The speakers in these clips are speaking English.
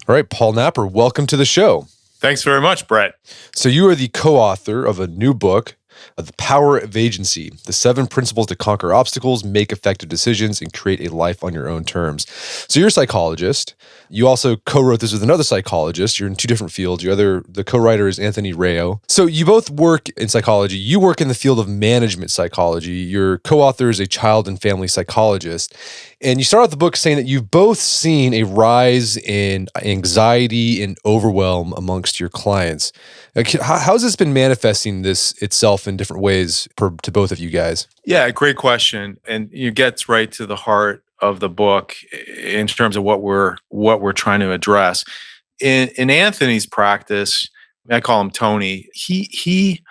All right, Paul Napper, welcome to the show. Thanks very much, Brett. So you are the co-author of a new book, The Power of Agency, the 7 Principles to Conquer Obstacles, Make Effective Decisions, and Create a Life on Your Own Terms. So you're a psychologist. You also co-wrote this with another psychologist. You're in 2 different fields. The co-writer is Anthony Rayo. So you both work in psychology. You work in the field of management psychology. Your co-author is a child and family psychologist. And you start out the book saying that you've both seen a rise in anxiety and overwhelm amongst your clients. How has this been manifesting itself in different ways to both of you guys? Yeah, great question. And it gets right to the heart of the book in terms of what we're trying to address. In Anthony's practice, I call him Tony, he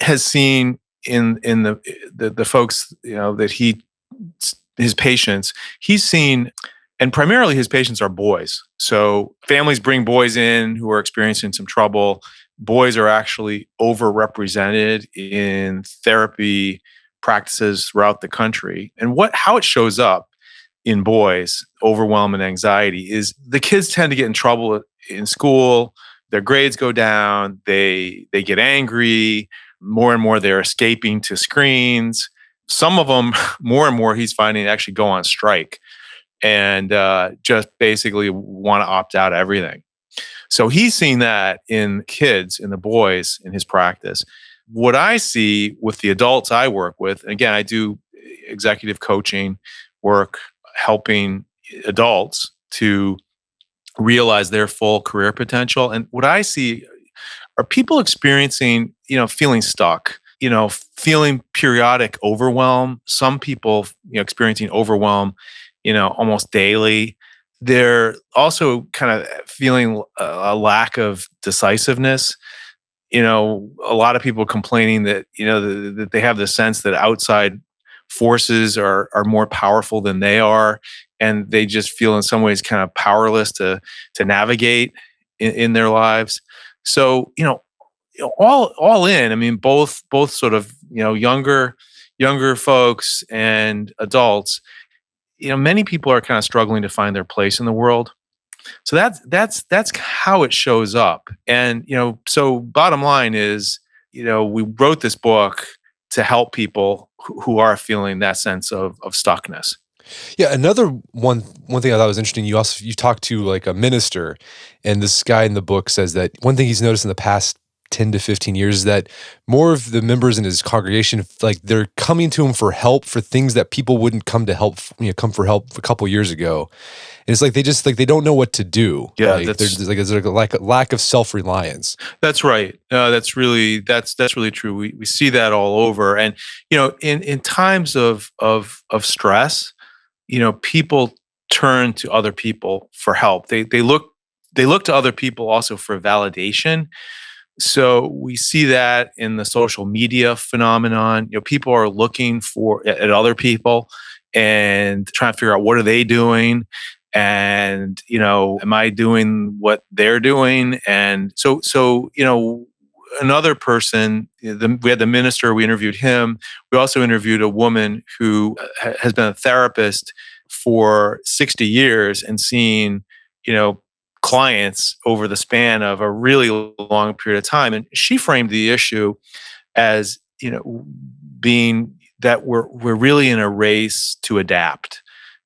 has seen in the folks, that his patients, he's seen, and primarily his patients are boys. So families bring boys in who are experiencing some trouble. Boys are actually overrepresented in therapy practices throughout the country. And how it shows up in boys, overwhelm and anxiety, is the kids tend to get in trouble in school. Their grades go down. They get angry. More and more, they're escaping to screens. Some of them, more and more, he's finding actually go on strike and just basically want to opt out of everything. So he's seen that in kids, in the boys, in his practice. What I see with the adults I work with, and again, I do executive coaching work, helping adults to realize their full career potential. And what I see are people experiencing, feeling stuck, feeling periodic overwhelm. Some people, experiencing overwhelm, almost daily. They're also kind of feeling a lack of decisiveness. A lot of people complaining that, that they have the sense that outside forces are more powerful than they are. And they just feel in some ways kind of powerless to navigate in their lives. So, all in, I mean, both sort of, younger folks and adults, many people are kind of struggling to find their place in the world. So that's how it shows up. And, so bottom line is, we wrote this book to help people who are feeling that sense of stuckness. Yeah, another one thing I thought was interesting, you talked to like a minister, and this guy in the book says that one thing he's noticed in the past 10 to 15 years is that more of the members in his congregation, like they're coming to him for help for things that people wouldn't come for help a couple years ago. And it's like they don't know what to do. Yeah, there's a lack of self-reliance. That's right. That's really true. We see that all over. And in times of stress, people turn to other people for help. They look to other people also for validation. So we see that in the social media phenomenon. People are looking at other people and trying to figure out what are they doing, and am I doing what they're doing? And so another person, we had the minister. We interviewed him. We also interviewed a woman who has been a therapist for 60 years and seen clients over the span of a really long period of time. And she framed the issue as, being that we're really in a race to adapt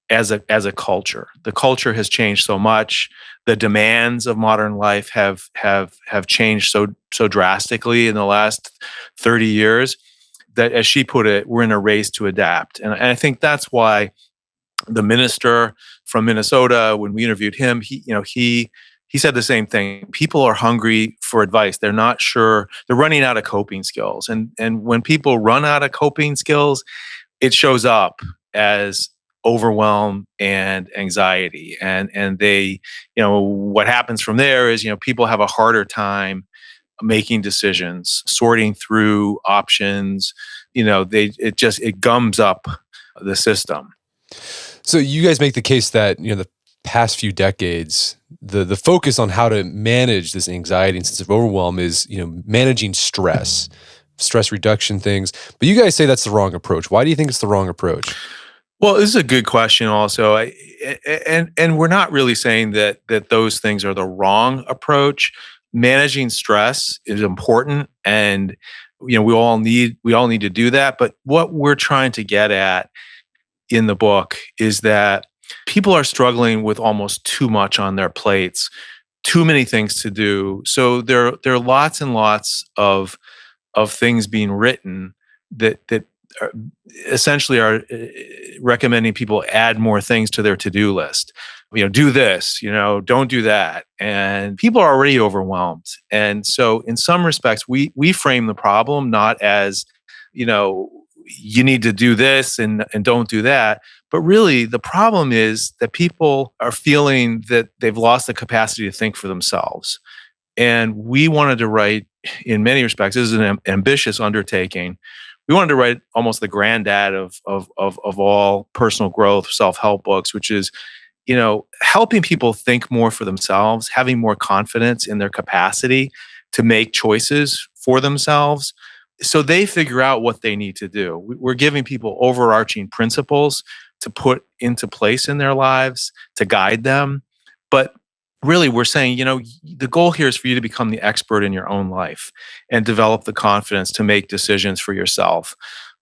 as a culture. The culture has changed so much. The demands of modern life have changed so drastically in the last 30 years that, as she put it, we're in a race to adapt. And I think that's why the minister from Minnesota, when we interviewed him, he said the same thing. People are hungry for advice. They're not sure. They're running out of coping skills. And when people run out of coping skills, it shows up as overwhelm and anxiety. And they, what happens from there is, people have a harder time making decisions, sorting through options. It gums up the system. So you guys make the case that, the past few decades, the focus on how to manage this anxiety and sense of overwhelm is, managing stress reduction things. But you guys say that's the wrong approach. Why do you think it's the wrong approach? Well, this is a good question also. And we're not really saying that those things are the wrong approach. Managing stress is important, and we all need to do that, but what we're trying to get at in the book is that people are struggling with almost too much on their plates, too many things to do. So there are lots and lots of things being written that are, essentially are recommending people add more things to their to-do list. Do this, don't do that. And people are already overwhelmed. And so in some respects, we frame the problem not as, you know, you need to do this and don't do that. But really the problem is that people are feeling that they've lost the capacity to think for themselves. And we wanted to write, in many respects, this is an ambitious undertaking. We wanted to write almost the granddad of all personal growth, self-help books, which is, helping people think more for themselves, having more confidence in their capacity to make choices for themselves so they figure out what they need to do. We're giving people overarching principles to put into place in their lives to guide them. But really, we're saying, the goal here is for you to become the expert in your own life and develop the confidence to make decisions for yourself.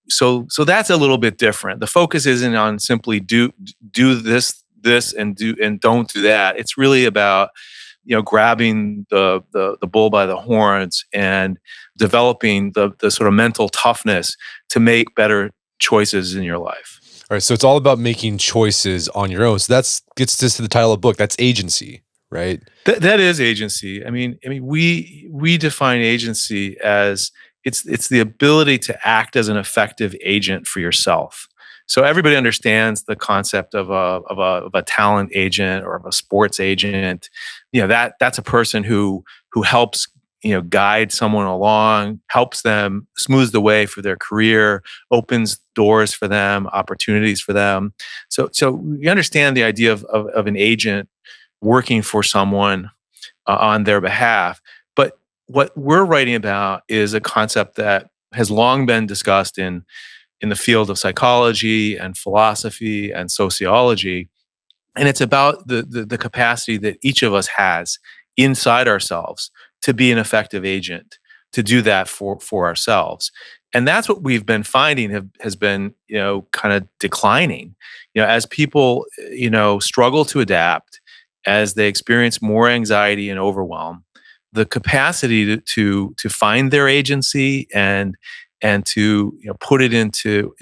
So that's a little bit different. The focus isn't on simply do this and don't do that. It's really about grabbing the bull by the horns and developing the sort of mental toughness to make better choices in your life. All right, so it's all about making choices on your own. So that's gets us to the title of the book. That's agency, right? That is agency. We define agency as it's the ability to act as an effective agent for yourself. So everybody understands the concept of a talent agent or of a sports agent. That's a person who helps guide someone along, helps them, smooths the way for their career, opens doors for them, opportunities for them. So you understand the idea of an agent working for someone on their behalf. But what we're writing about is a concept that has long been discussed in the field of psychology and philosophy and sociology. And it's about the capacity that each of us has inside ourselves to be an effective agent, to do that for ourselves. And that's what we've been finding has been, kind of declining. As people, struggle to adapt, as they experience more anxiety and overwhelm, the capacity to find their agency and to put it into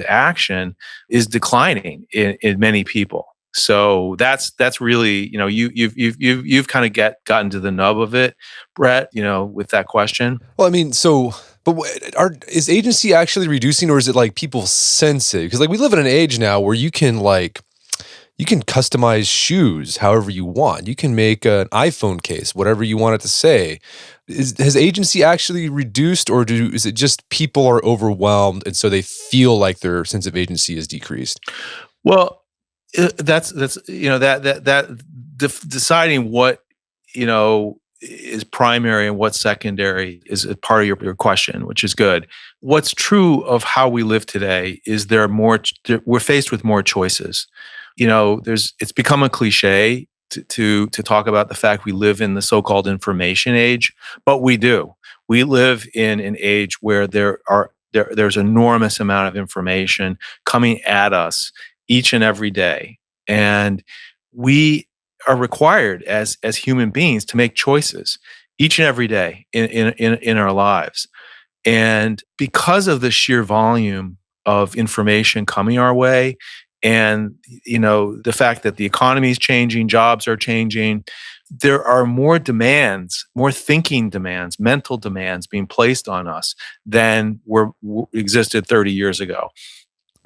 action is declining in many people. So that's really you've kind of gotten to the nub of it, Brett. With that question. Well, I mean, is agency actually reducing, or is it like people sense it? Because we live in an age now where you can customize shoes however you want. You can make an iPhone case, whatever you want it to say. Has agency actually reduced, or is it just people are overwhelmed and so they feel like their sense of agency is decreased? Well, that's deciding what is primary and what's secondary is a part of your question, which is good. What's true of how we live today is we're faced with more choices. It's become a cliche to talk about the fact we live in the so-called information age, but we do. We live in an age where there's enormous amount of information coming at us each and every day, and we are required as human beings to make choices each and every day in our lives. And because of the sheer volume of information coming our way, and the fact that the economy is changing, jobs are changing, there are more demands, more thinking demands, mental demands being placed on us than existed 30 years ago.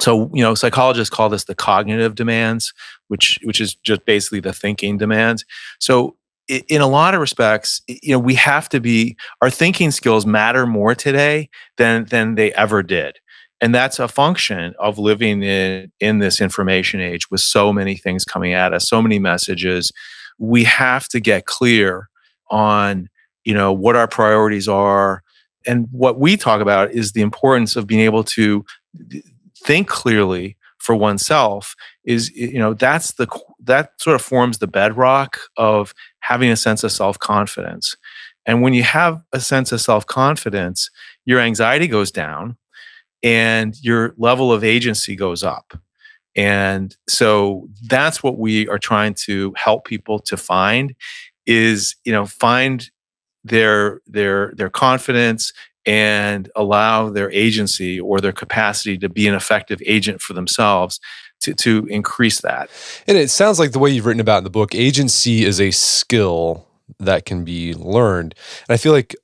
So, psychologists call this the cognitive demands, which is just basically the thinking demands. So in a lot of respects, we have to our thinking skills matter more today than they ever did. And that's a function of living in this information age with so many things coming at us, so many messages. We have to get clear on, what our priorities are. And what we talk about is the importance of being able to think clearly for oneself is, that sort of forms the bedrock of having a sense of self-confidence. And when you have a sense of self-confidence, your anxiety goes down and your level of agency goes up. And so that's what we are trying to help people to find is, find their confidence and allow their agency or their capacity to be an effective agent for themselves to increase that. And it sounds like the way you've written about in the book, agency is a skill that can be learned. And I feel like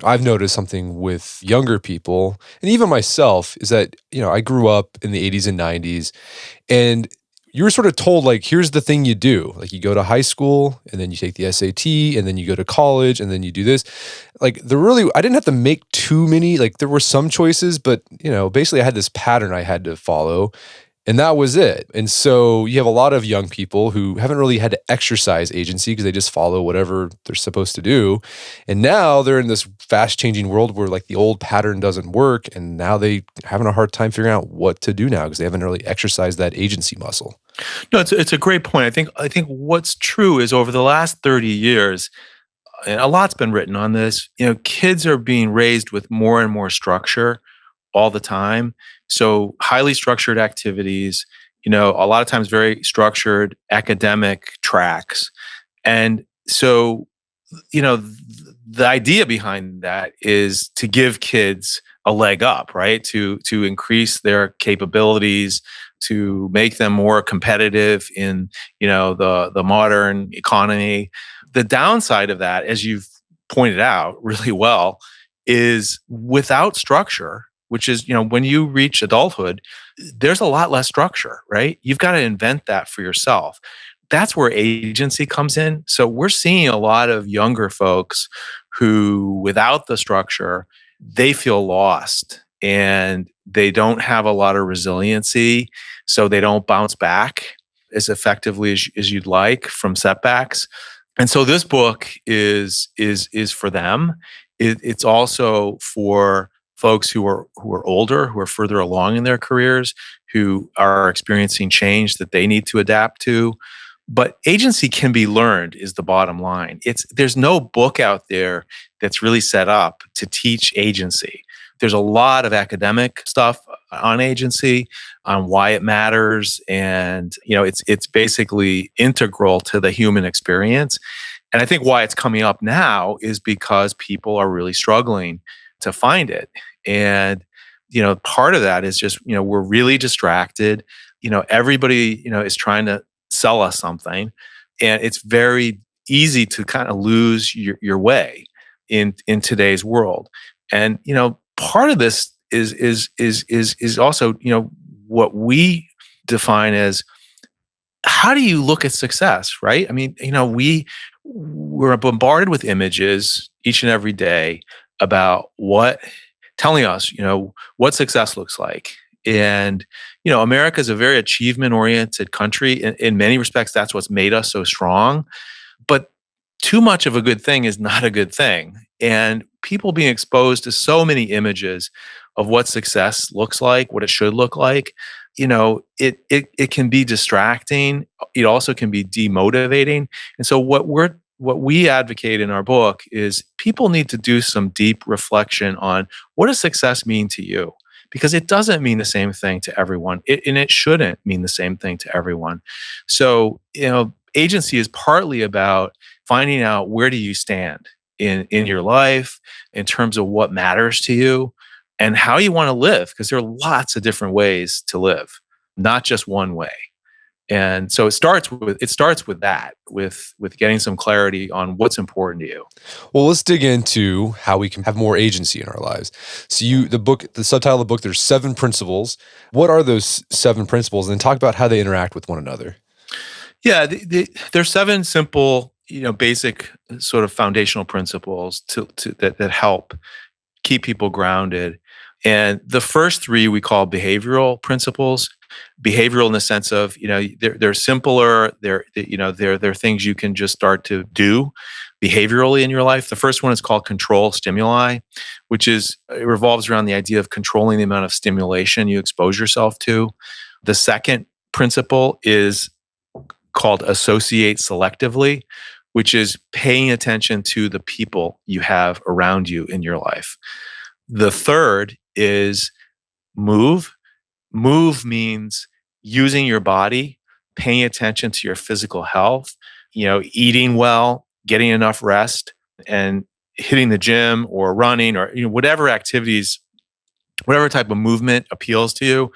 I've noticed something with younger people and even myself is that, I grew up in the 80s and 90s and you were sort of told like, here's the thing you do. Like you go to high school and then you take the SAT and then you go to college and then you do this. Like I didn't have to make too many, like there were some choices, but basically I had this pattern I had to follow. And that was it. And so you have a lot of young people who haven't really had to exercise agency because they just follow whatever they're supposed to do. And now they're in this fast changing world where like the old pattern doesn't work. And now they having a hard time figuring out what to do now because they haven't really exercised that agency muscle. No, it's a great point. I think what's true is over the last 30 years, and a lot's been written on this, kids are being raised with more and more structure all the time. So highly structured activities, a lot of times very structured academic tracks. And so, the idea behind that is to give kids a leg up, right? To increase their capabilities, to make them more competitive in, the modern economy. The downside of that, as you've pointed out really well, is without structure, which is, when you reach adulthood, there's a lot less structure, right? You've got to invent that for yourself. That's where agency comes in. So we're seeing a lot of younger folks who, without the structure, they feel lost and they don't have a lot of resiliency. So they don't bounce back as effectively as you'd like from setbacks. And so this book is for them. It's also for folks who are older, who are further along in their careers, who are experiencing change that they need to adapt to. But agency can be learned is the bottom line. There's no book out there that's really set up to teach agency. There's a lot of academic stuff on agency, on why it matters, and it's basically integral to the human experience. And I think why it's coming up now is because people are really struggling to find it. And, part of that is just, we're really distracted. Everybody, is trying to sell us something. And it's very easy to kind of lose your way in today's world. And, part of this is also, what we define as how do you look at success, right? I mean, we're bombarded with images each and every day about telling us, what success looks like. And, America is a very achievement-oriented country. In many respects, that's what's made us so strong. But too much of a good thing is not a good thing. And people being exposed to so many images of what success looks like, what it should look like, it can be distracting. It also can be demotivating. And so what we advocate in our book is people need to do some deep reflection on what does success mean to you? Because it doesn't mean the same thing to everyone. And it shouldn't mean the same thing to everyone. So, agency is partly about finding out where do you stand in your life in terms of what matters to you and how you want to live, because there are lots of different ways to live, not just one way. And so it starts with that, with getting some clarity on what's important to you. Well, let's dig into how we can have more agency in our lives. So the subtitle of the book, there's 7 principles. What are those 7 principles? And then talk about how they interact with one another. Yeah, there's 7 simple, basic sort of foundational principles that help keep people grounded. And the first 3 we call behavioral principles. Behavioral in the sense of, they're simpler. They're things you can just start to do behaviorally in your life. The first one is called control stimuli, it revolves around the idea of controlling the amount of stimulation you expose yourself to. The second principle is called associate selectively, which is paying attention to the people you have around you in your life. The third is move. Move means using your body, paying attention to your physical health, eating well, getting enough rest, and hitting the gym or running or whatever activities, whatever type of movement appeals to you,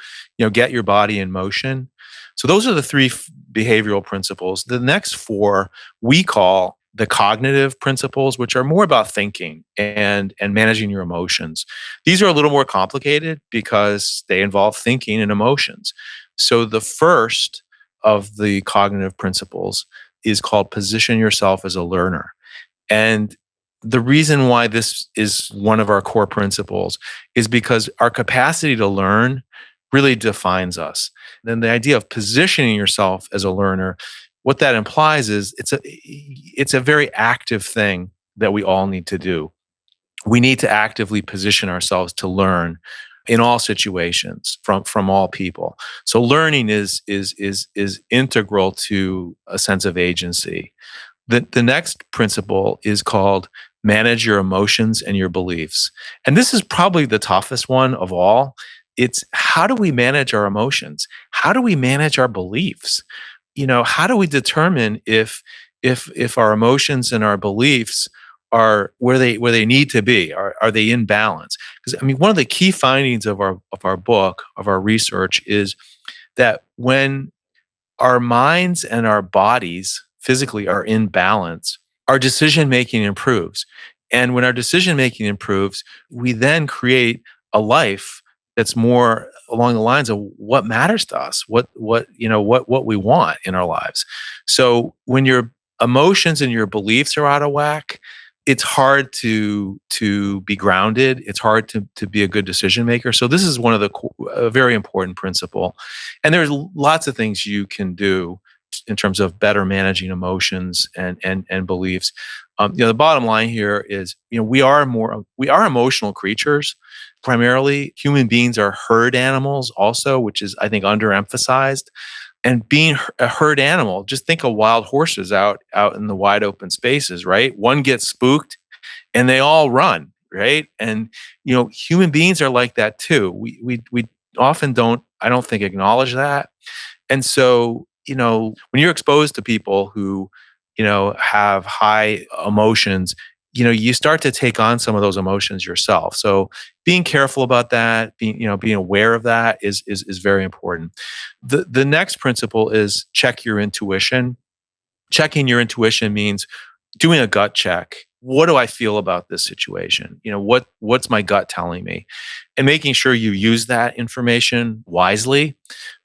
get your body in motion. So those are the three behavioral principles. The next four we call the cognitive principles, which are more about thinking and managing your emotions. These are a little more complicated because they involve thinking and emotions. So the first of the cognitive principles is called position yourself as a learner. And the reason why this is one of our core principles is because our capacity to learn really defines us. Then the idea of positioning yourself as a learner, what that implies is it's a very active thing that we all need to do. We need to actively position ourselves to learn in all situations from all people. So learning is integral to a sense of agency. The next principle is called manage your emotions and your beliefs. And this is probably the toughest one of all. It's how do we manage our emotions? How do we manage our beliefs? How do we determine if our emotions and our beliefs are where they need to be? Are they in balance? Because one of the key findings of our book, of our research, is that when our minds and our bodies physically are in balance, our decision making improves. And when our decision making improves, we then create a life that's more along the lines of what matters to us, what we want in our lives. So when your emotions and your beliefs are out of whack, it's hard to be grounded. It's hard to be a good decision maker. So this is one of a very important principle. And there's lots of things you can do in terms of better managing emotions and beliefs. The bottom line here is, we are emotional creatures. Primarily, human beings are herd animals also, which is, I think, underemphasized. And being a herd animal, just think of wild horses out in the wide open spaces, right? One gets spooked and they all run, right? And human beings are like that too. We often I don't think, acknowledge that. And so, when you're exposed to people who, have high emotions, you start to take on some of those emotions yourself. So being careful about that, being aware of that is very important. The next principle is check your intuition. Checking your intuition means doing a gut check. What do I feel about this situation? What's my gut telling me? And making sure you use that information wisely,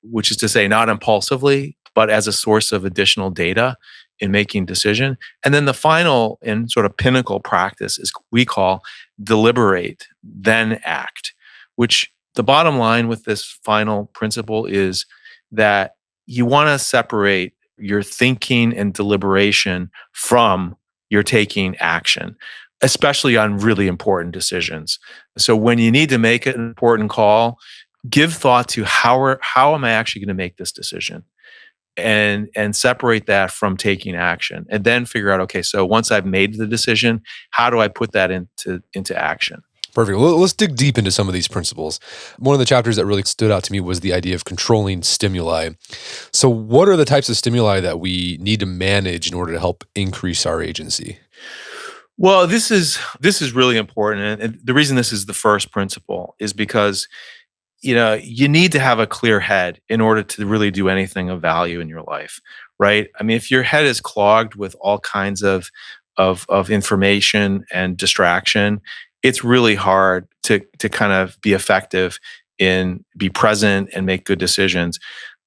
which is to say not impulsively, but as a source of additional data in making decision. And then the final and sort of pinnacle practice is we call deliberate, then act, which the bottom line with this final principle is that you want to separate your thinking and deliberation from your taking action, especially on really important decisions. So when you need to make an important call, give thought to how am I actually going to make this decision? And separate that from taking action, and then figure out, okay, so once I've made the decision, how do I put that into action? Perfect. Well, let's dig deep into some of these principles. One of the chapters that really stood out to me was the idea of controlling stimuli. So what are the types of stimuli that we need to manage in order to help increase our agency? Well, this is really important, and the reason this is the first principle is because you need to have a clear head in order to really do anything of value in your life, right? If your head is clogged with all kinds of information and distraction, it's really hard to kind of be effective be present and make good decisions.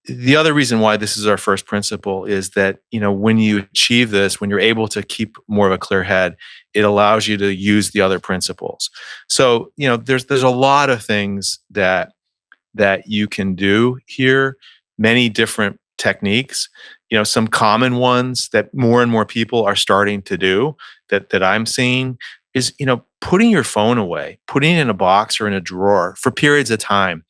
The other reason why this is our first principle is that, when you achieve this, when you're able to keep more of a clear head, it allows you to use the other principles. So, there's a lot of things that you can do here, many different techniques. Some common ones that more and more people are starting to do that I'm seeing is, putting your phone away, putting it in a box or in a drawer for periods of time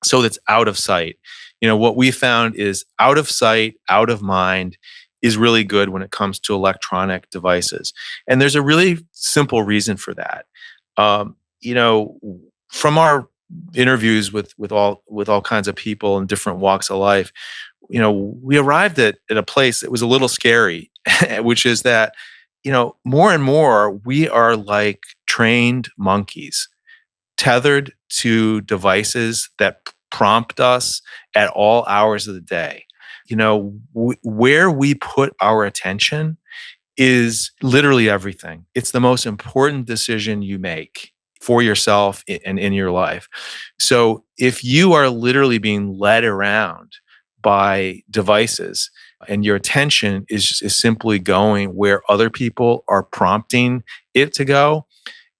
so that's out of sight. What we found is out of sight, out of mind is really good when it comes to electronic devices. And there's a really simple reason for that. Um, you know, from our interviews with all kinds of people in different walks of life, we arrived at a place that was a little scary, which is that, more and more we are like trained monkeys, tethered to devices that prompt us at all hours of the day. Where we put our attention is literally everything. It's the most important decision you make for yourself and in your life. So if you are literally being led around by devices and your attention is simply going where other people are prompting it to go,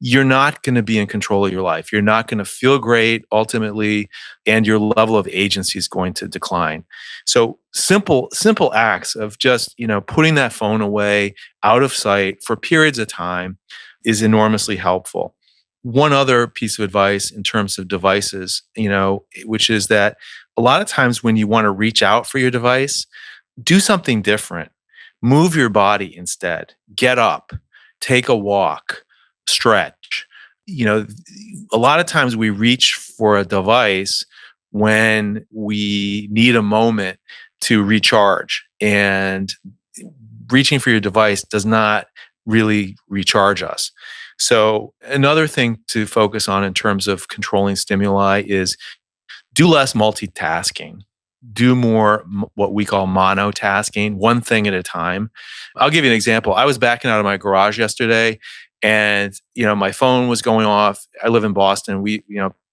you're not going to be in control of your life. You're not going to feel great ultimately, and your level of agency is going to decline. So simple acts of just, putting that phone away out of sight for periods of time is enormously helpful. One other piece of advice in terms of devices, which is that a lot of times when you want to reach out for your device, do something different. Move your body instead. Get up, take a walk, stretch. A lot of times we reach for a device when we need a moment to recharge, and reaching for your device does not really recharge us. So another thing to focus on in terms of controlling stimuli is do less multitasking. Do more what we call monotasking, one thing at a time. I'll give you an example. I was backing out of my garage yesterday, and my phone was going off. I live in Boston.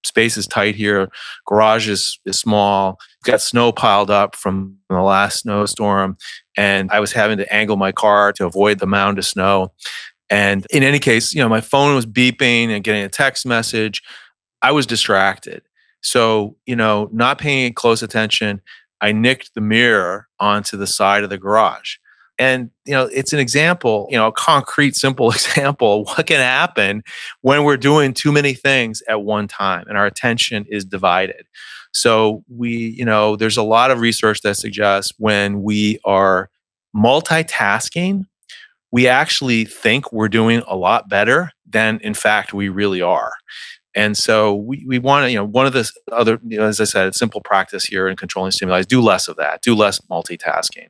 Space is tight here. Garage is small. Got snow piled up from the last snowstorm, and I was having to angle my car to avoid the mound of snow. And in any case, my phone was beeping and getting a text message. I was distracted. So, not paying close attention, I nicked the mirror onto the side of the garage. And, it's an example, a concrete, simple example of what can happen when we're doing too many things at one time and our attention is divided. So there's a lot of research that suggests when we are multitasking, we actually think we're doing a lot better than in fact we really are. And so we want to, one of the other, as I said, it's simple practice here in controlling stimuli is do less of that, do less multitasking.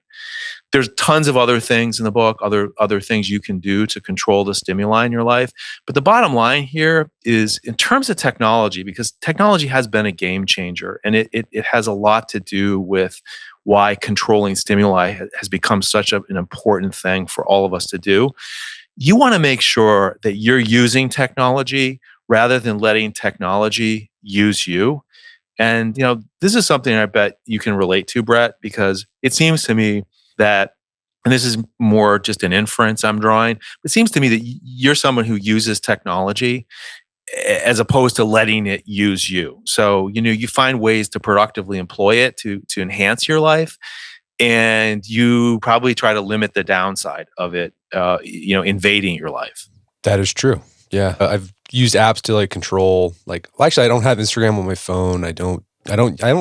There's tons of other things in the book, other things you can do to control the stimuli in your life. But the bottom line here is in terms of technology, because technology has been a game changer, and it has a lot to do with why controlling stimuli has become such an important thing for all of us to do. You want to make sure that you're using technology rather than letting technology use you. And, this is something I bet you can relate to, Brett, because it seems to me that, and this is more just an inference I'm drawing, it seems to me that you're someone who uses technology as opposed to letting it use you. So, you find ways to productively employ it to enhance your life, and you probably try to limit the downside of it, invading your life. That is true. Yeah. I've used apps to control, well, actually I don't have Instagram on my phone. I don't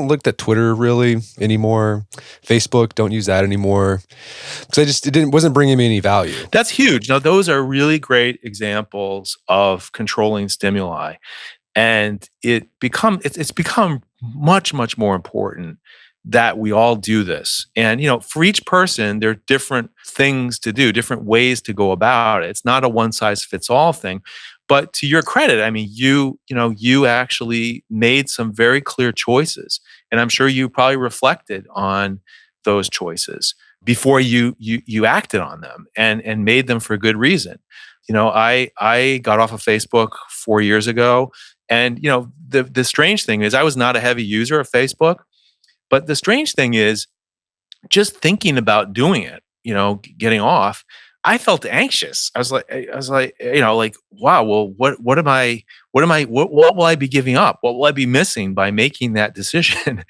look at Twitter really anymore. Facebook, don't use that anymore. Because it wasn't bringing me any value. That's huge. Now, those are really great examples of controlling stimuli. And it's become much, much more important that we all do this. And, for each person, there are different things to do, different ways to go about it. It's not a one size fits all thing. But to your credit, I mean, you actually made some very clear choices. And I'm sure you probably reflected on those choices before you acted on them and made them for good reason. I got off of Facebook 4 years ago. And, the strange thing is I was not a heavy user of Facebook. But the strange thing is just thinking about doing it, getting off, I felt anxious. I was like, wow, well, what will I be giving up? What will I be missing by making that decision?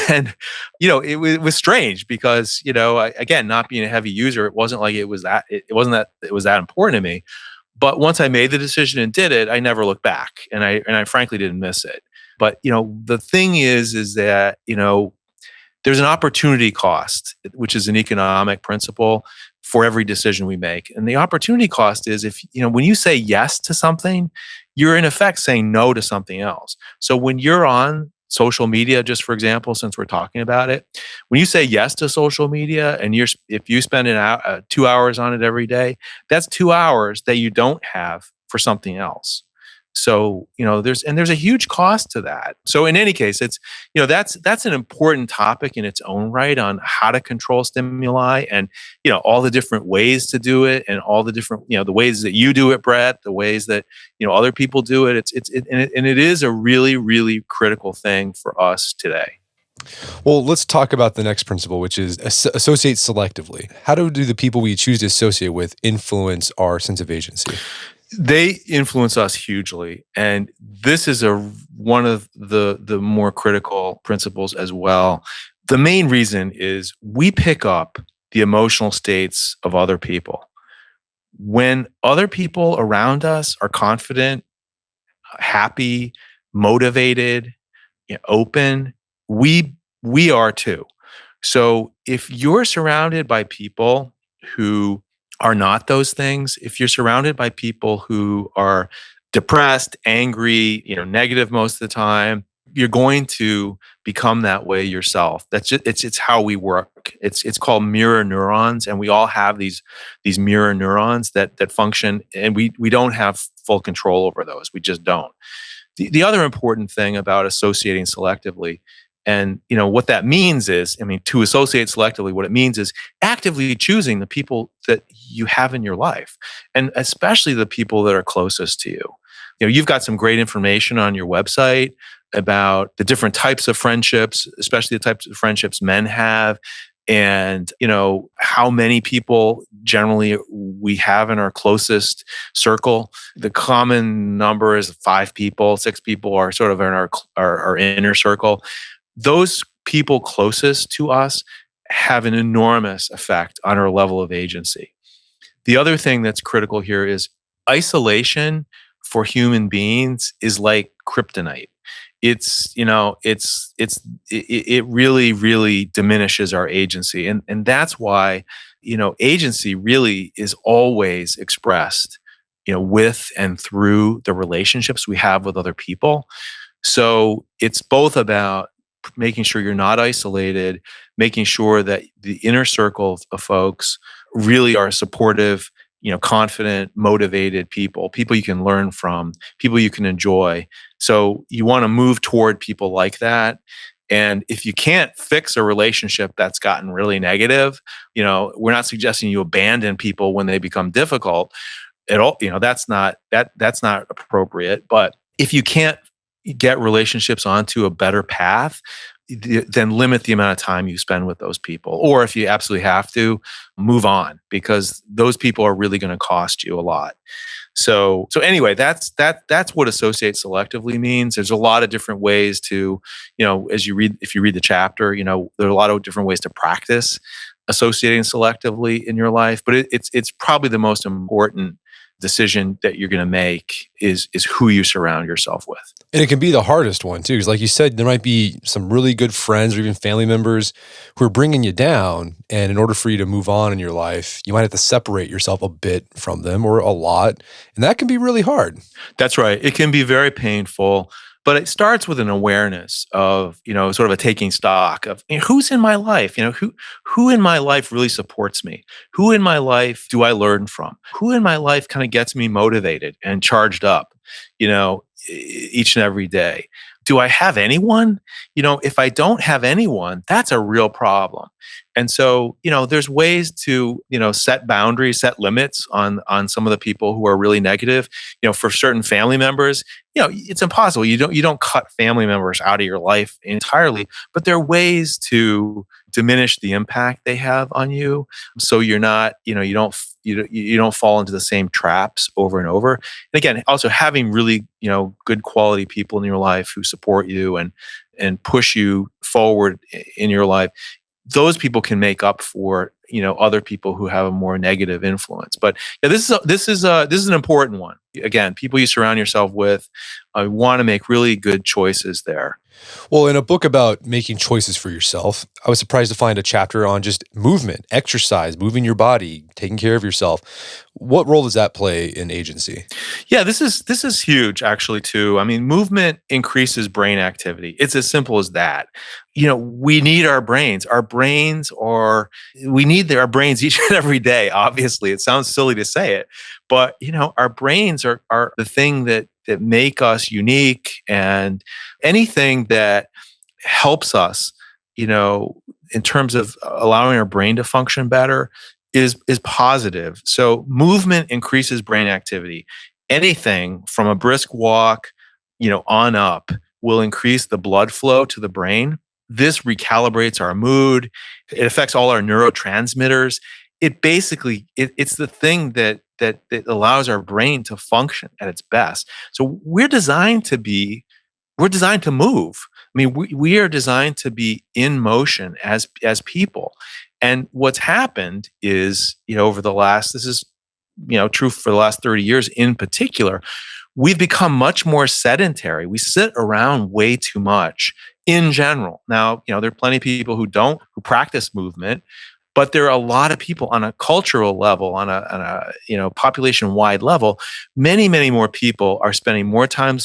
And, it was strange because, again, not being a heavy user, it wasn't like it was that important to me. But once I made the decision and did it, I never looked back, and I frankly didn't miss it. But, the thing is that, there's an opportunity cost, which is an economic principle for every decision we make. And the opportunity cost is if, when you say yes to something, you're in effect saying no to something else. So when you're on social media, just for example, since we're talking about it, when you say yes to social media and if you spend 2 hours on it every day, that's 2 hours that you don't have for something else. So, there's a huge cost to that. So in any case, it's, that's an important topic in its own right on how to control stimuli and, all the different ways to do it and all the different, the ways that you do it, Brett, the ways that, other people do it. And it is a really, really critical thing for us today. Well, let's talk about the next principle, which is associate selectively. How do the people we choose to associate with influence our sense of agency? They influence us hugely. And this is one of the more critical principles as well. The main reason is we pick up the emotional states of other people. When other people around us are confident, happy, motivated, open, we are too. So if you're surrounded by people who are not those things, if you're surrounded by people who are depressed, angry, negative most of the time, you're going to become that way yourself. That's just, it's how we work. It's called mirror neurons, and we all have these mirror neurons that function, and we don't have full control over those. We just don't. The other important thing about associating selectively, and what that means is, to associate selectively, what it means is actively choosing the people that you have in your life, and especially the people that are closest to you. You've got some great information on your website about the different types of friendships, especially the types of friendships men have, and how many people generally we have in our closest circle. The common number is 5 people, 6 people are sort of in our inner circle. Those people closest to us have an enormous effect on our level of agency. The other thing that's critical here is isolation for human beings is like kryptonite. It really, really diminishes our agency. And that's why, agency really is always expressed, with and through the relationships we have with other people. So it's both about making sure you're not isolated, making sure that the inner circle of folks really are supportive, confident, motivated people you can learn from, people you can enjoy. So you want to move toward people like that. And if you can't fix a relationship that's gotten really negative, we're not suggesting you abandon people when they become difficult at all. That's not appropriate. But if you can't get relationships onto a better path, then limit the amount of time you spend with those people. Or if you absolutely have to, move on, because those people are really going to cost you a lot. So anyway, that's what associate selectively means. There's a lot of different ways to, if you read the chapter, there are a lot of different ways to practice associating selectively in your life. But it's probably the most important decision that you're going to make is who you surround yourself with. And it can be the hardest one too, because like you said, there might be some really good friends or even family members who are bringing you down. And in order for you to move on in your life, you might have to separate yourself a bit from them, or a lot. And that can be really hard. That's right. It can be very painful. But it starts with an awareness of, sort of a taking stock of who's in my life, who in my life really supports me? Who in my life do I learn from? Who in my life kind of gets me motivated and charged up, each and every day? Do I have anyone? If I don't have anyone, that's a real problem. And so, there's ways to, set boundaries, set limits on some of the people who are really negative. For certain family members, it's impossible. You don't cut family members out of your life entirely, but there are ways to diminish the impact they have on you, so you're not, you don't fall into the same traps over and over. And again, also having really, good quality people in your life who support you and push you forward in your life. Those people can make up for other people who have a more negative influence. But yeah, this is an important one. Again, people you surround yourself with, want to make really good choices there. Well, in a book about making choices for yourself, I was surprised to find a chapter on just movement, exercise, moving your body, taking care of yourself. What role does that play in agency? Yeah, this is huge actually too. I mean, movement increases brain activity. It's as simple as that. We need our brains. We need our brains each and every day. Obviously, it sounds silly to say it, but our brains are the thing that make us unique, and anything that helps us, in terms of allowing our brain to function better is positive. So movement increases brain activity. Anything from a brisk walk, on up will increase the blood flow to the brain. This recalibrates our mood. It affects all our neurotransmitters. It's the thing that allows our brain to function at its best. So we're designed to move. I mean, we are designed to be in motion as people. And what's happened is, this is, true for the last 30 years in particular, we've become much more sedentary. We sit around way too much in general. Now, there are plenty of people who practice movement, but there are a lot of people on a cultural level, on a population wide level. Many, many more people are spending more time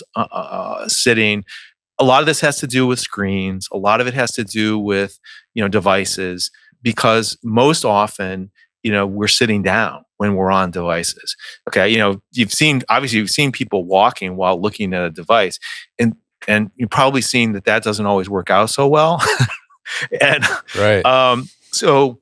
sitting. A lot of this has to do with screens. A lot of it has to do with devices, because most often we're sitting down when we're on devices. Okay, you've seen people walking while looking at a device, and you've probably seen that doesn't always work out so well. And Right. so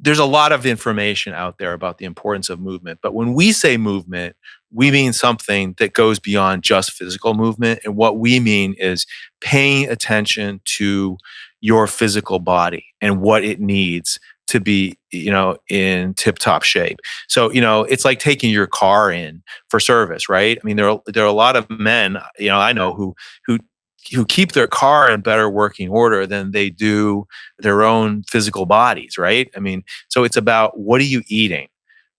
there's a lot of information out there about the importance of movement. But when we say movement, we mean something that goes beyond just physical movement. And what we mean is paying attention to your physical body and what it needs to be, in tip-top shape. So, it's like taking your car in for service, right? I mean, there are a lot of men, I know who keep their car in better working order than they do their own physical bodies, right? I mean, so it's about, what are you eating?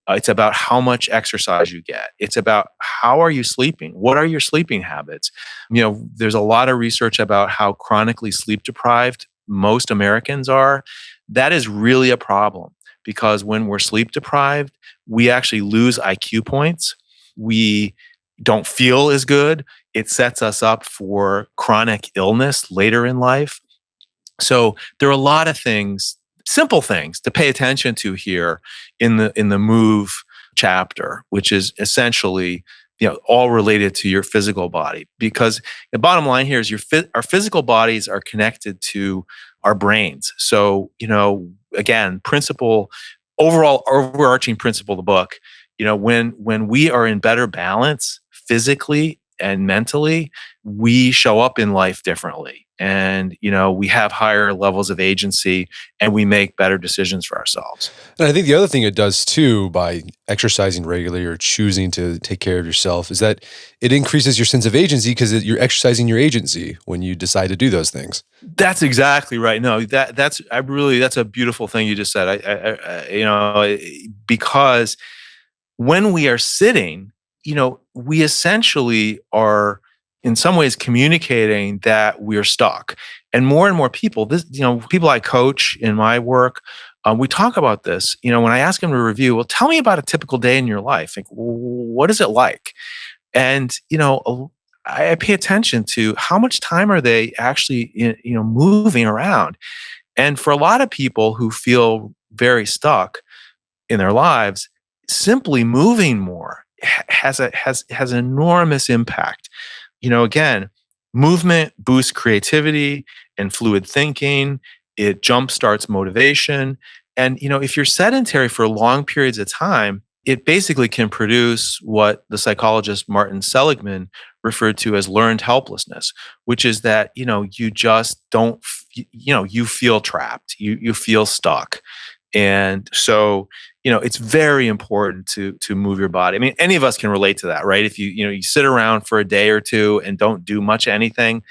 It's about how much exercise you get. It's about, how are you sleeping? What are your sleeping habits? There's a lot of research about how chronically sleep deprived most Americans are. That is really a problem, because when we're sleep deprived, we actually lose IQ points. We don't feel as good. It sets us up for chronic illness later in life. So there are a lot of things, simple things to pay attention to here in the move chapter, which is essentially all related to your physical body. Because the bottom line here is our physical bodies are connected to our brains. So again, overarching principle of the book, when we are in better balance physically and mentally, we show up in life differently. And, we have higher levels of agency, and we make better decisions for ourselves. And I think the other thing it does too, by exercising regularly or choosing to take care of yourself, is that it increases your sense of agency, because you're exercising your agency when you decide to do those things. That's exactly right. No, that's a beautiful thing you just said. Because when we are sitting, we essentially are in some ways communicating that we're stuck. And more people, people I coach in my work, we talk about this. When I ask them to review, well, tell me about a typical day in your life. Like, what is it like? And, I pay attention to how much time are they actually, moving around. And for a lot of people who feel very stuck in their lives, simply moving more has enormous impact. Again, movement boosts creativity and fluid thinking. It jumpstarts motivation. And, if you're sedentary for long periods of time, it basically can produce what the psychologist Martin Seligman referred to as learned helplessness, which is that, you just don't, you feel trapped, you feel stuck. And so, it's very important to move your body. I mean, any of us can relate to that, right? If you sit around for a day or two and don't do much anything,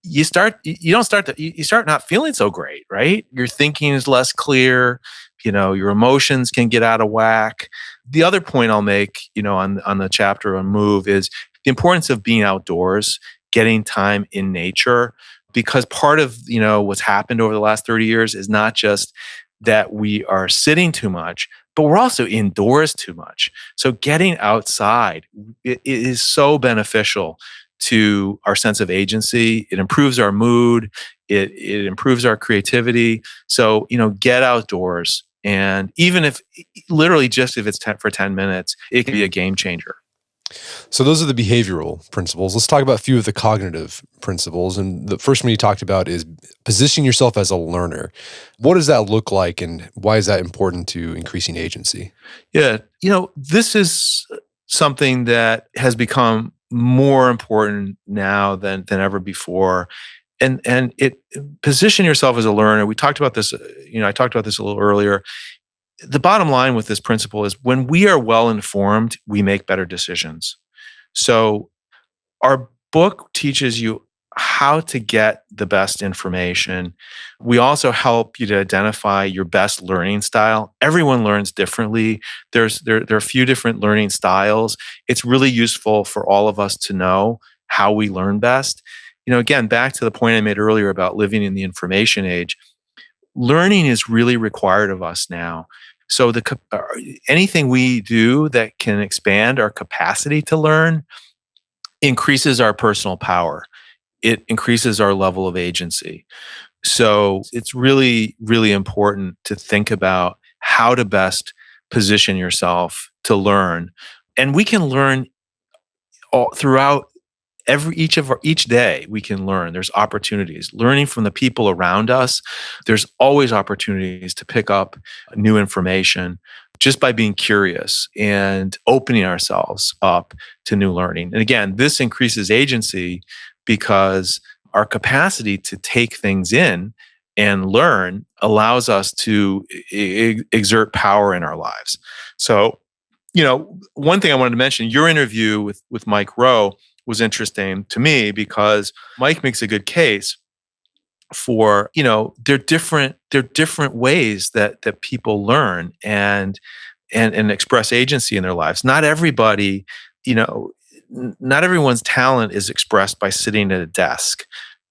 you start not feeling so great, right? Your thinking is less clear, your emotions can get out of whack. The other point I'll make, on the chapter on move is the importance of being outdoors, getting time in nature, because part of, what's happened over the last 30 years is not just that we are sitting too much, but we're also indoors too much. So getting outside, it is so beneficial to our sense of agency. It improves our mood. It improves our creativity. So, get outdoors. And even if literally just if it's for 10 minutes, it can be a game changer. So those are the behavioral principles. Let's talk about a few of the cognitive principles. And the first one you talked about is positioning yourself as a learner. What does that look like, and why is that important to increasing agency? Yeah. This is something that has become more important now than ever before. And position yourself as a learner. We talked about this, I talked about this a little earlier. The bottom line with this principle is when we are well informed, we make better decisions. So our book teaches you how to get the best information. We also help you to identify your best learning style. Everyone learns differently. There are a few different learning styles. It's really useful for all of us to know how we learn best. Again, back to the point I made earlier about living in the information age, learning is really required of us now. So anything we do that can expand our capacity to learn increases our personal power. It increases our level of agency. So it's really, really important to think about how to best position yourself to learn. And we can learn all throughout each day. We can learn. There's opportunities. Learning from the people around us, there's always opportunities to pick up new information just by being curious and opening ourselves up to new learning. And again, this increases agency because our capacity to take things in and learn allows us to exert power in our lives. So, one thing I wanted to mention, your interview with Mike Rowe was interesting to me because Mike makes a good case for, there are different ways that people learn and express agency in their lives. Not everybody, not everyone's talent is expressed by sitting at a desk.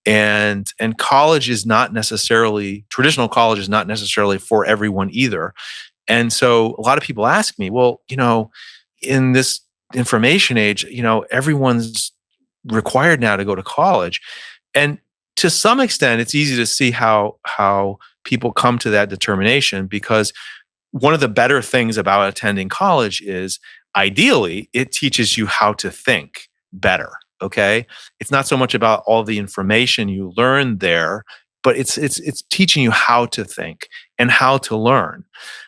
And college is not necessarily, traditional college is not necessarily for everyone either. And so a lot of people ask me, well, in this information age, everyone's required now to go to college. And to some extent, it's easy to see how people come to that determination, because one of the better things about attending college is ideally it teaches you how to think better. Okay. It's not so much about all the information you learn there, but it's teaching you how to think and how to learn.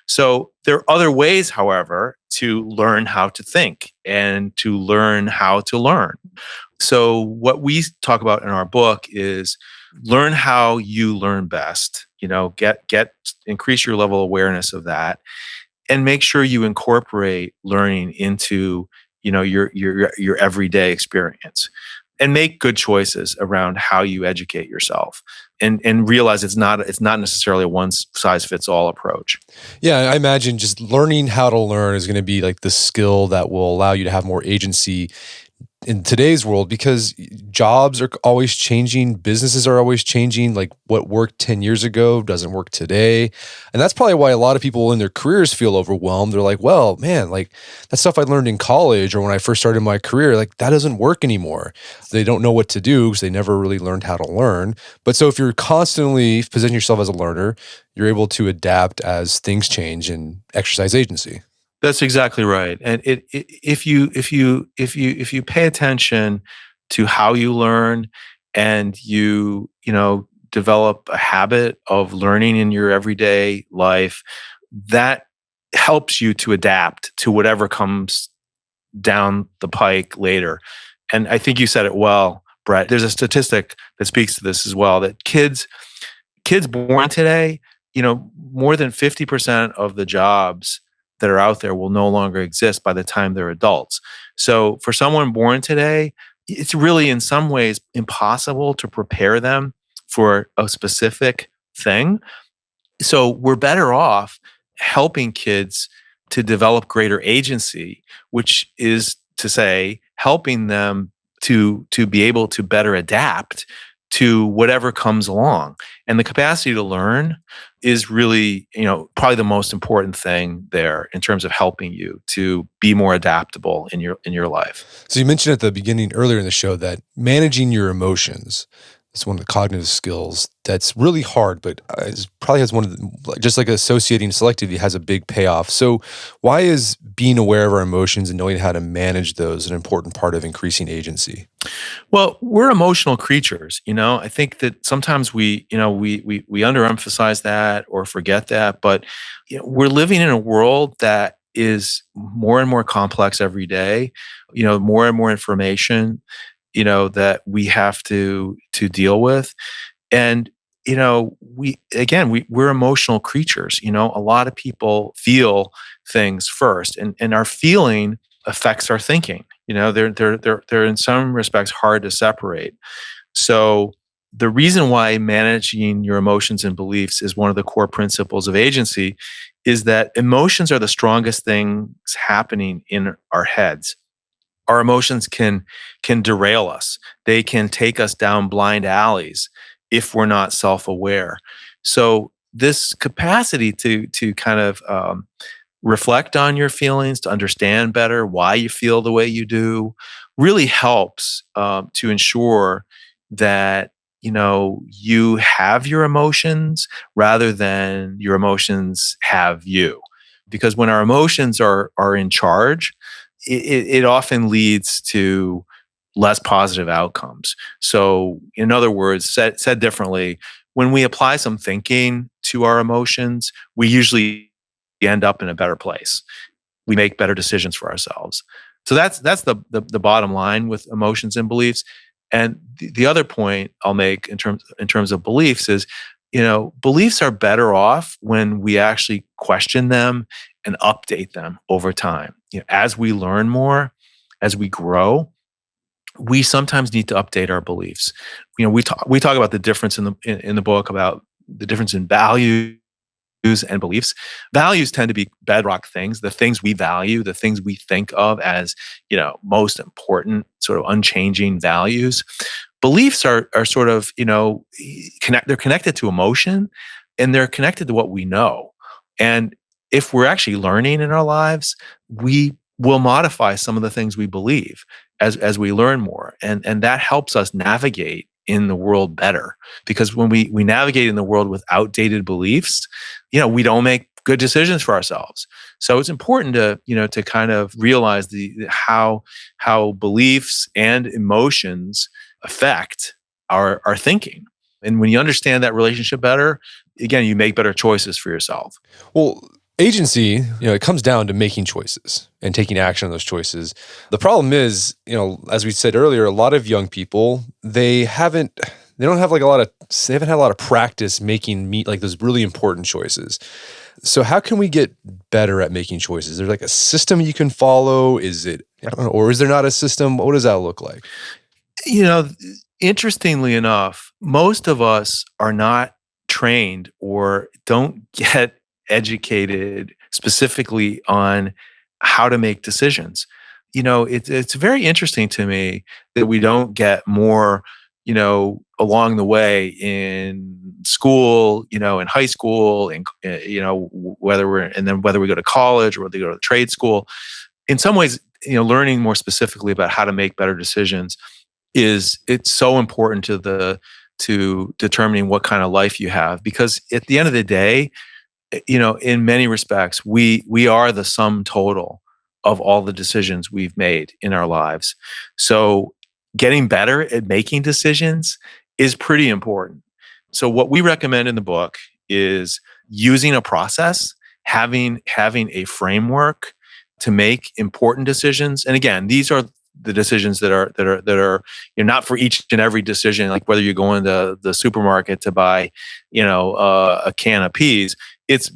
So there are other ways, however, to learn how to think and to learn how to learn. So what we talk about in our book is learn how you learn best. Increase your level of awareness of that, and make sure you incorporate learning into your everyday experience, and make good choices around how you educate yourself, and realize it's not necessarily a one size fits all approach. Yeah, I imagine just learning how to learn is going to be like the skill that will allow you to have more agency in today's world, because jobs are always changing, businesses are always changing. Like what worked 10 years ago doesn't work today. And that's probably why a lot of people in their careers feel overwhelmed. They're like, well, man, like that stuff I learned in college or when I first started my career, like that doesn't work anymore. They don't know what to do because they never really learned how to learn. But so if you're constantly positioning yourself as a learner, you're able to adapt as things change and exercise agency. That's exactly right. And if you pay attention to how you learn, and you develop a habit of learning in your everyday life, that helps you to adapt to whatever comes down the pike later. And I think you said it well, Brett. There's a statistic that speaks to this as well, that kids born today, more than 50% of the jobs that are out there will no longer exist by the time they're adults. So for someone born today, it's really in some ways impossible to prepare them for a specific thing. So we're better off helping kids to develop greater agency, which is to say, helping them to be able to better adapt to whatever comes along. And the capacity to learn is really, probably the most important thing there in terms of helping you to be more adaptable in your life. So you mentioned at the beginning earlier in the show that managing your emotions is one of the cognitive skills that's really hard, but probably has one of the, just like associating selectively has a big payoff. So why is being aware of our emotions and knowing how to manage those an important part of increasing agency? Well, we're emotional creatures. I think that sometimes we underemphasize that or forget that, but we're living in a world that is more and more complex every day. More and more information, that we have to deal with. And, we're emotional creatures. A lot of people feel things first, and our feeling affects our thinking. They're in some respects hard to separate. So the reason why managing your emotions and beliefs is one of the core principles of agency is that emotions are the strongest things happening in our heads. Our emotions can derail us. They can take us down blind alleys if we're not self-aware. So this capacity to kind of reflect on your feelings, to understand better why you feel the way you do, really helps to ensure that you have your emotions rather than your emotions have you. Because when our emotions are in charge, it often leads to less positive outcomes. So, in other words, said differently, when we apply some thinking to our emotions, we usually end up in a better place. We make better decisions for ourselves. So that's the bottom line with emotions and beliefs. And the other point I'll make in terms of beliefs is, beliefs are better off when we actually question them and update them over time. As we learn more, as we grow, we sometimes need to update our beliefs. We talk about the difference in the book about the difference in values and beliefs. Values tend to be bedrock things, the things we value, the things we think of as, most important, sort of unchanging values. Beliefs are sort of, they're connected to emotion, and they're connected to what we know. And if we're actually learning in our lives, we will modify some of the things we believe as we learn more. And that helps us navigate in the world better. Because when we navigate in the world with outdated beliefs, we don't make good decisions for ourselves. So it's important to kind of realize how beliefs and emotions affect our thinking. And when you understand that relationship better, again, you make better choices for yourself. Well, agency, it comes down to making choices and taking action on those choices. The problem is, as we said earlier, a lot of young people, they haven't had a lot of practice making like those really important choices. So how can we get better at making choices? Is there like a system you can follow? Is it, I don't know, or is there not a system? What does that look like? Interestingly enough, most of us are not trained or don't get educated specifically on how to make decisions. It's very interesting to me that we don't get more, along the way in school, in high school, and whether we go to college or whether we go to trade school. In some ways, learning more specifically about how to make better decisions it's so important to determining what kind of life you have, because at the end of the day, in many respects, we are the sum total of all the decisions we've made in our lives. So getting better at making decisions is pretty important. So what we recommend in the book is using a process, having a framework to make important decisions. And again, these are the decisions that are not for each and every decision, like whether you're going to the supermarket to buy a can of peas. It's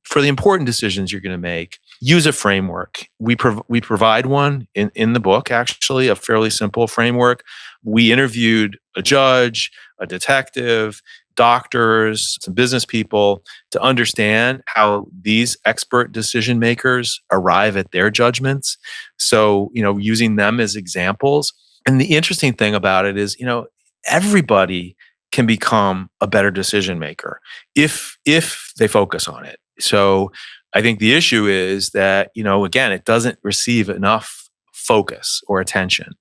for the important decisions you're going to make. use a framework. We provide one in the book, actually, a fairly simple framework. We interviewed a judge, a detective, doctors, some business people to understand how these expert decision makers arrive at their judgments. So, using them as examples. And the interesting thing about it is, everybody can become a better decision maker if they focus on it. So I think the issue is that, again, it doesn't receive enough focus or attention.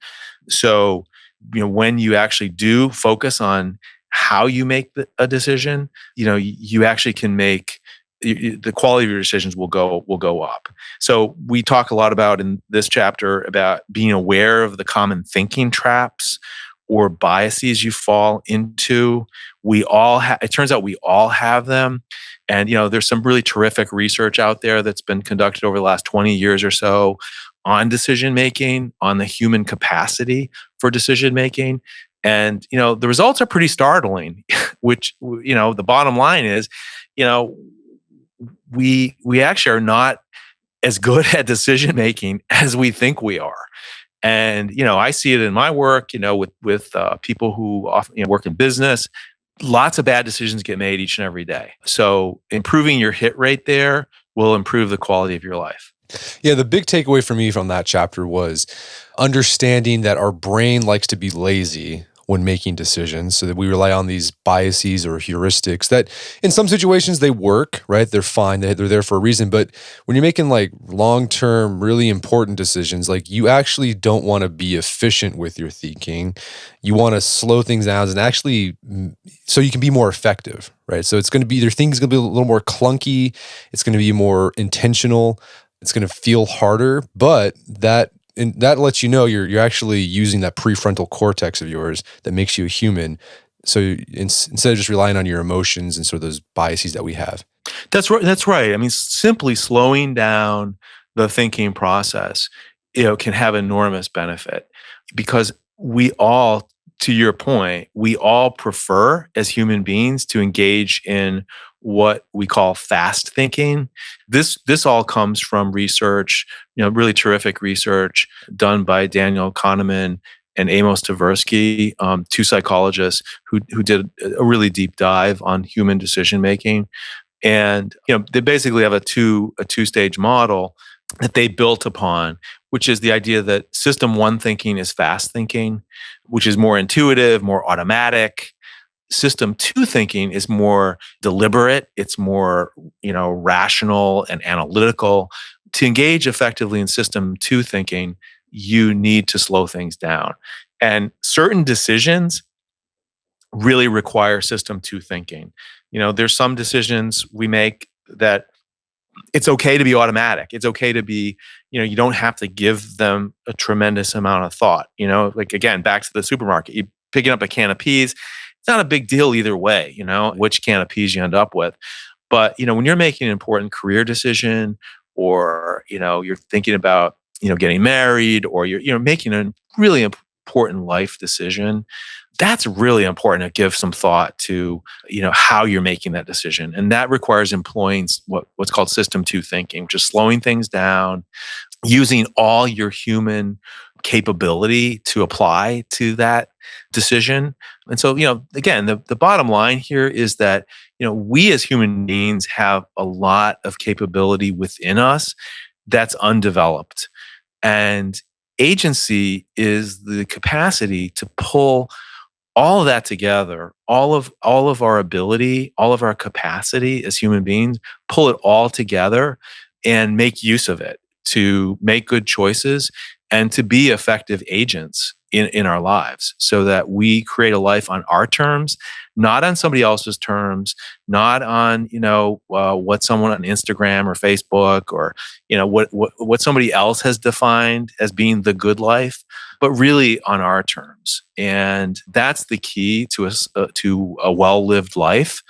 So, when you actually do focus on how you make a decision, you actually can make the quality of your decisions will go up. So we talk a lot about in this chapter about being aware of the common thinking traps or biases you fall into. It turns out we all have them. And, there's some really terrific research out there that's been conducted over the last 20 years or so on decision making, on the human capacity for decision making. And, the results are pretty startling, which, the bottom line is, we actually are not as good at decision making as we think we are. And, I see it in my work, with people who often work in business. Lots of bad decisions get made each and every day. So improving your hit rate there will improve the quality of your life. Yeah, the big takeaway for me from that chapter was understanding that our brain likes to be lazy when making decisions, so that we rely on these biases or heuristics that in some situations they work, right? They're fine, they're there for a reason. But when you're making like long-term, really important decisions, like you actually don't want to be efficient with your thinking. You want to slow things down and actually, so you can be more effective, right? So it's going to be, your thing's going to be a little more clunky. It's going to be more intentional. It's going to feel harder, but that lets you know you're actually using that prefrontal cortex of yours that makes you a human. So instead of just relying on your emotions and sort of those biases that we have. That's right. That's right. I mean, simply slowing down the thinking process, can have enormous benefit because we all, to your point, we all prefer as human beings to engage in what we call fast thinking. This all comes from research, really terrific research done by Daniel Kahneman and Amos Tversky, two psychologists who did a really deep dive on human decision making. And they basically have a two-stage model that they built upon, which is the idea that system one thinking is fast thinking, which is more intuitive, more automatic. System two thinking is more deliberate. It's more, rational and analytical. To engage effectively in system two thinking, you need to slow things down. And certain decisions really require system two thinking. There's some decisions we make that it's okay to be automatic. It's okay to be, you don't have to give them a tremendous amount of thought. Like again, back to the supermarket, you picking up a can of peas, it's not a big deal either way, which can of peas you end up with. But, when you're making an important career decision or, you're thinking about, getting married or you're making a really important life decision, that's really important to give some thought to, how you're making that decision. And that requires employing what's called system two thinking, just slowing things down, using all your human capability to apply to that decision. And so, again, the bottom line here is that, we as human beings have a lot of capability within us that's undeveloped. And agency is the capacity to pull all of that together, all of our ability, all of our capacity as human beings, pull it all together and make use of it to make good choices and to be effective agents in our lives so that we create a life on our terms, not on somebody else's terms, not on, what someone on Instagram or Facebook or, what somebody else has defined as being the good life, but really on our terms. And that's the key to a well-lived life.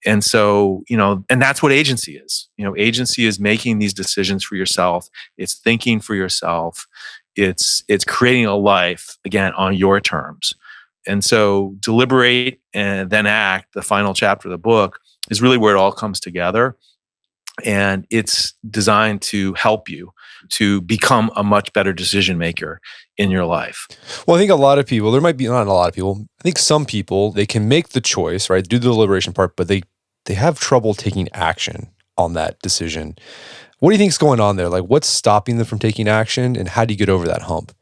And so, and that's what agency is. Agency is making these decisions for yourself. It's thinking for yourself. It's creating a life, again, on your terms. And so deliberate and then act, the final chapter of the book, is really where it all comes together. and it's designed to help you to become a much better decision maker in your life. Well, I think a lot of people, there might be not a lot of people, I think some people, they can make the choice, right? Do the deliberation part, but they have trouble taking action on that decision. What do you think is going on there? Like what's stopping them from taking action and how do you get over that hump?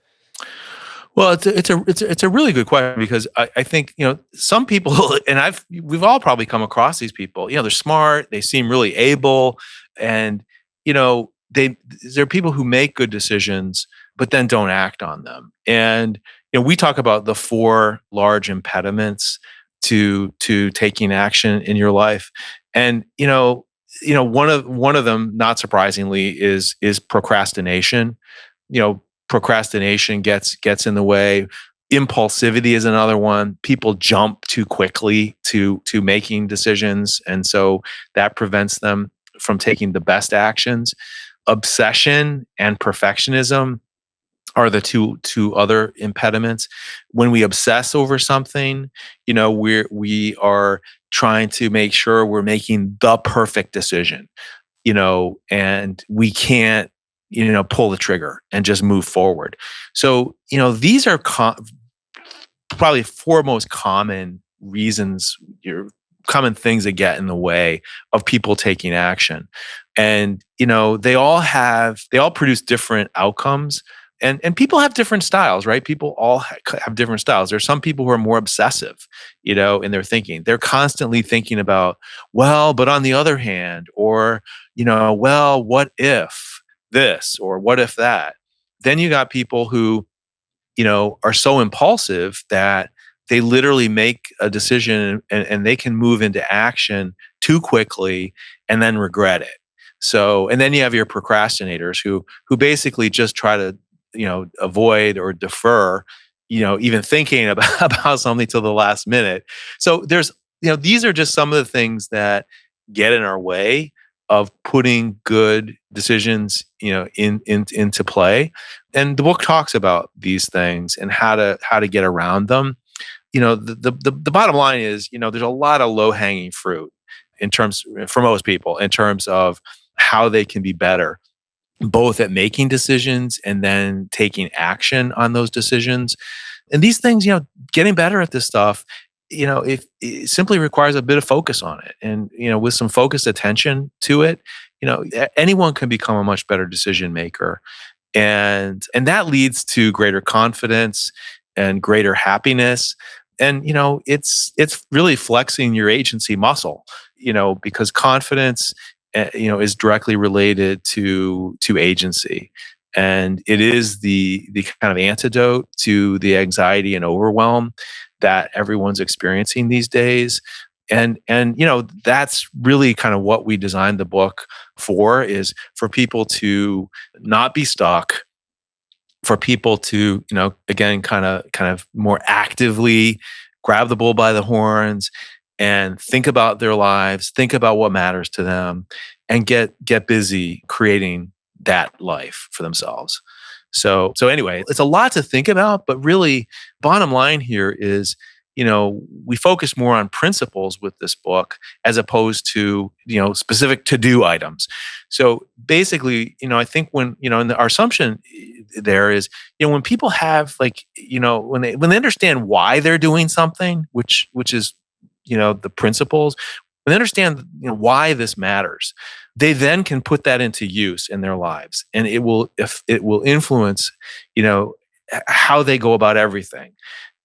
Well, it's a really good question, because I think, some people, and we've all probably come across these people. They're smart, they seem really able, and there are people who make good decisions but then don't act on them. And we talk about the four large impediments to taking action in your life, and one of them, not surprisingly, is procrastination. you know Procrastination gets in the way. Impulsivity is another one. People jump too quickly to making decisions, and so that prevents them from taking the best actions. Obsession and perfectionism are the two other impediments. When we obsess over something, we are trying to make sure we're making the perfect decision, and we can't, pull the trigger and just move forward. So, these are probably four most common reasons, common things that get in the way of people taking action. And, they all produce different outcomes. And people have different styles, right? People all have different styles. There's some people who are more obsessive, in their thinking. They're constantly thinking about, well, but on the other hand, or, well, what if this, or what if that? Then you got people who, are so impulsive that they literally make a decision, and they can move into action too quickly and then regret it. So, and then you have your procrastinators who basically just try to, avoid or defer, even thinking about, about something till the last minute. So these are just some of the things that get in our way of putting good decisions, into play. And the book talks about these things and how to get around them. The bottom line is, there's a lot of low hanging fruit for most people, in terms of how they can be better, both at making decisions and then taking action on those decisions. And these things, getting better at this stuff, if it simply requires a bit of focus on it, and, with some focused attention to it, anyone can become a much better decision maker. And that leads to greater confidence and greater happiness. And, it's really flexing your agency muscle, because confidence, is directly related to agency. And it is the kind of antidote to the anxiety and overwhelm that everyone's experiencing these days. And that's really kind of what we designed the book for, is for people to not be stuck, for people to, again, kind of more actively grab the bull by the horns and think about their lives, think about what matters to them, and get busy creating that life for themselves. So anyway, it's a lot to think about, but really, bottom line here is, we focus more on principles with this book, as opposed to, specific to-do items. So basically, I think when, and our assumption there is, when people have, like, when they understand why they're doing something, which is, the principles, when they understand, why this matters, they then can put that into use in their lives, and it will influence, how they go about everything.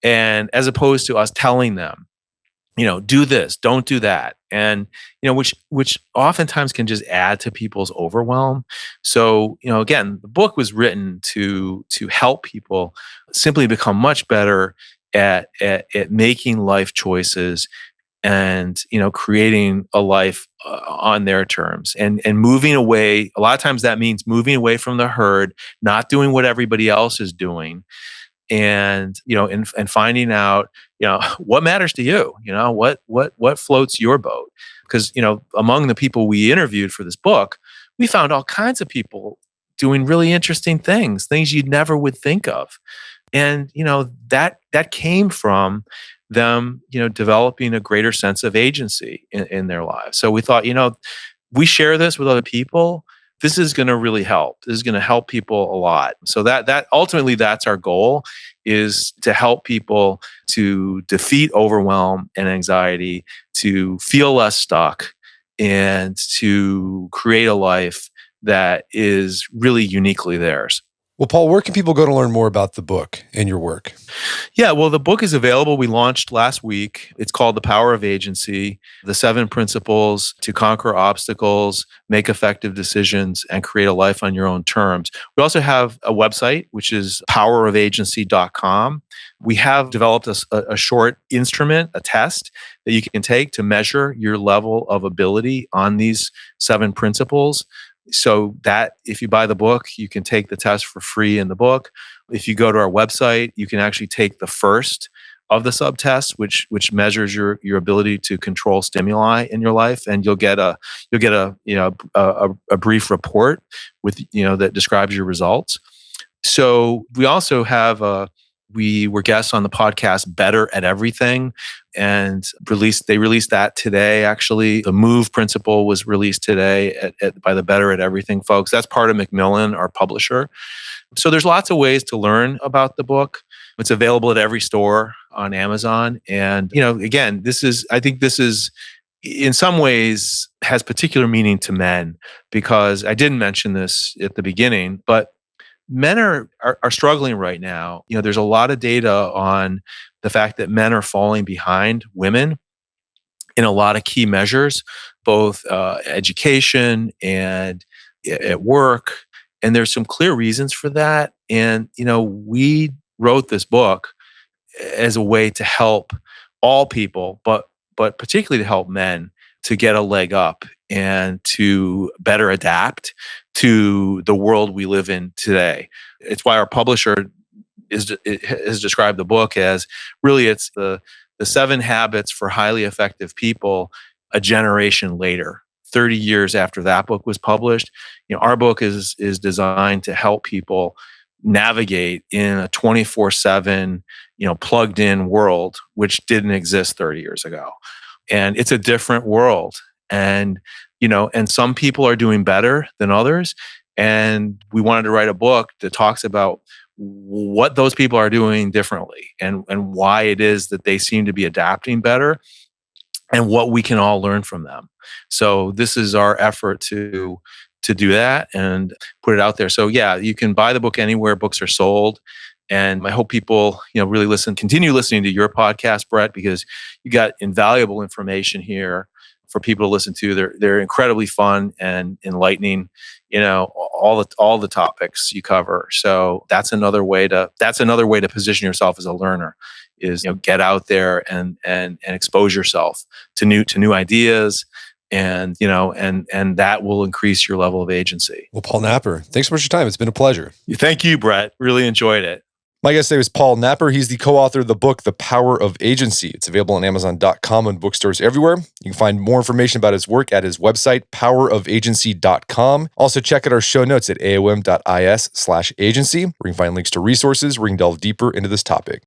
And as opposed to us telling them, do this, don't do that. And, which oftentimes can just add to people's overwhelm. So, again, the book was written to help people simply become much better at making life choices, and, creating a life on their terms, and moving away. A lot of times that means moving away from the herd, not doing what everybody else is doing, and, and finding out, what matters to you, what floats your boat. Because, among the people we interviewed for this book, we found all kinds of people doing really interesting things you'd never would think of. And, that came from them, developing a greater sense of agency in their lives. So we thought, we share this with other people, this is going to really help. This is going to help people a lot. So that ultimately that's our goal, is to help people to defeat overwhelm and anxiety, to feel less stuck, and to create a life that is really uniquely theirs. Well, Paul, where can people go to learn more about the book and your work? Yeah, well, the book is available. We launched last week. It's called The Power of Agency: The 7 Principles to Conquer Obstacles, Make Effective Decisions, and Create a Life on Your Own Terms. We also have a website, which is powerofagency.com. We have developed a short instrument, a test that you can take to measure your level of ability on these 7 principles. So that if you buy the book, you can take the test for free in the book. If you go to our website, you can actually take the first of the subtests, which measures your ability to control stimuli in your life, and you'll get a brief report with that describes your results. So we also have we were guests on the podcast Better at Everything, and they released that today. Actually, the MOVE principle was released today by the Better at Everything folks. That's part of Macmillan, our publisher. So there's lots of ways to learn about the book. It's available at every store on Amazon. And again, I think this is in some ways has particular meaning to men, because I didn't mention this at the beginning, but men are struggling right now. There's a lot of data on the fact that men are falling behind women in a lot of key measures, both education and at work. And there's some clear reasons for that. And, we wrote this book as a way to help all people, but particularly to help men to get a leg up and to better adapt to the world we live in today. It's why our publisher has described the book as really it's the 7 habits for highly effective people a generation later, 30 years after that book was published. Our book is designed to help people navigate in a 24/7, plugged in world, which didn't exist 30 years ago. And it's a different world. And, and some people are doing better than others. And we wanted to write a book that talks about what those people are doing differently, and why it is that they seem to be adapting better, and what we can all learn from them. So this is our effort to do that and put it out there. So yeah, you can buy the book anywhere books are sold. And I hope people, really continue listening to your podcast, Brett, because you got invaluable information here for people to listen to. They're incredibly fun and enlightening, all the topics you cover. So that's another way to position yourself as a learner, is, get out there and expose yourself to new ideas. And that will increase your level of agency. Well, Paul Napper, thanks so much for your time. It's been a pleasure. Thank you, Brett. Really enjoyed it. My guest today was Paul Napper. He's the co-author of the book, The Power of Agency. It's available on Amazon.com and bookstores everywhere. You can find more information about his work at his website, powerofagency.com. Also, check out our show notes at aom.is/agency, where you can find links to resources where you can delve deeper into this topic.